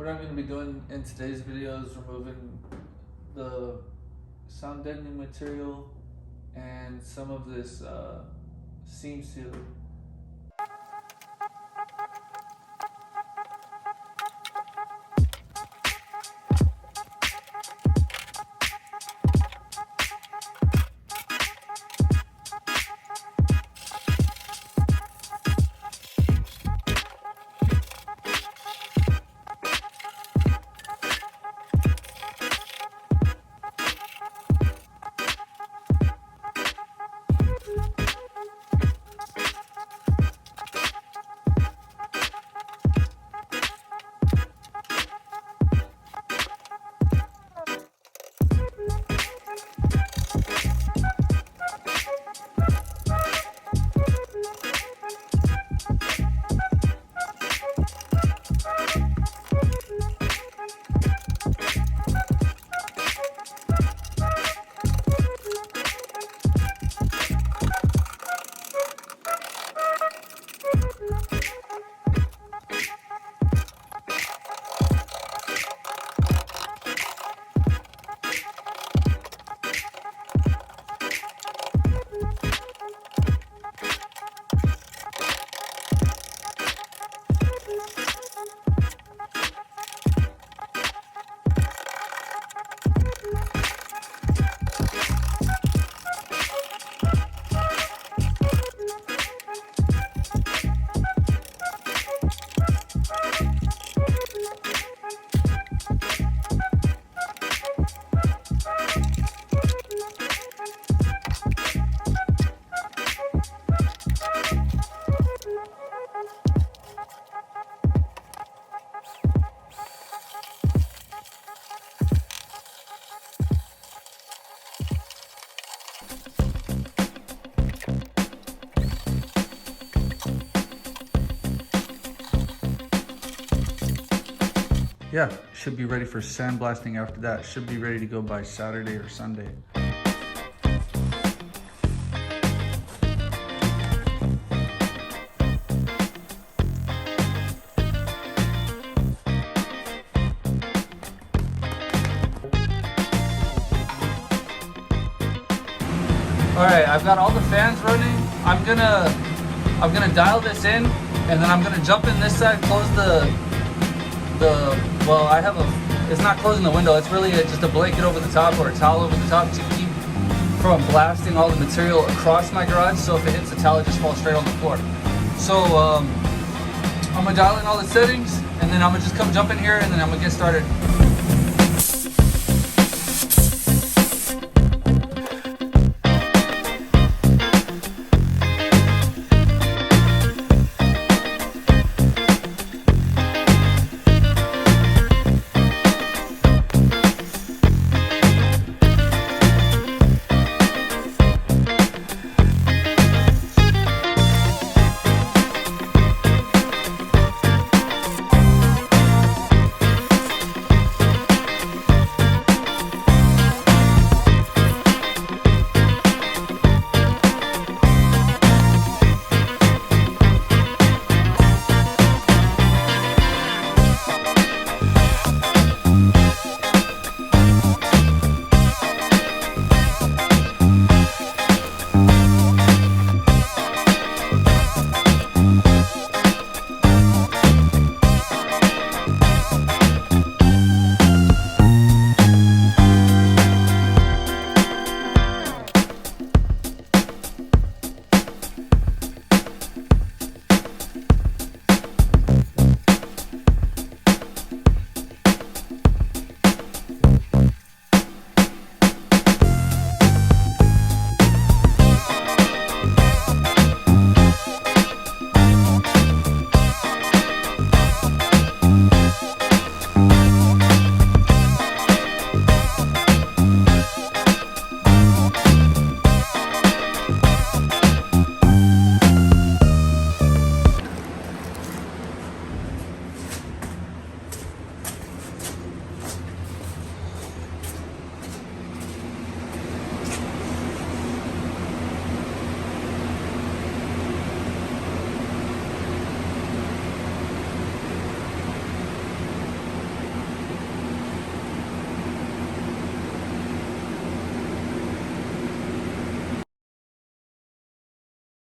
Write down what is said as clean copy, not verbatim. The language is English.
What I'm going to be doing in today's video is removing the sound deadening material and some of this seam sealer. Yeah, should be ready for sandblasting after that. Should be ready to go by Saturday or Sunday. All right, I've got all the fans running. I'm gonna dial this in, and then I'm gonna jump in this side, close well, it's not closing the window, it's really just a blanket over the top or a towel over the top to keep from blasting all the material across my garage, so if it hits the towel, it just falls straight on the floor. So I'm gonna dial in all the settings, and then I'm gonna just come jump in here, and then I'm gonna get started.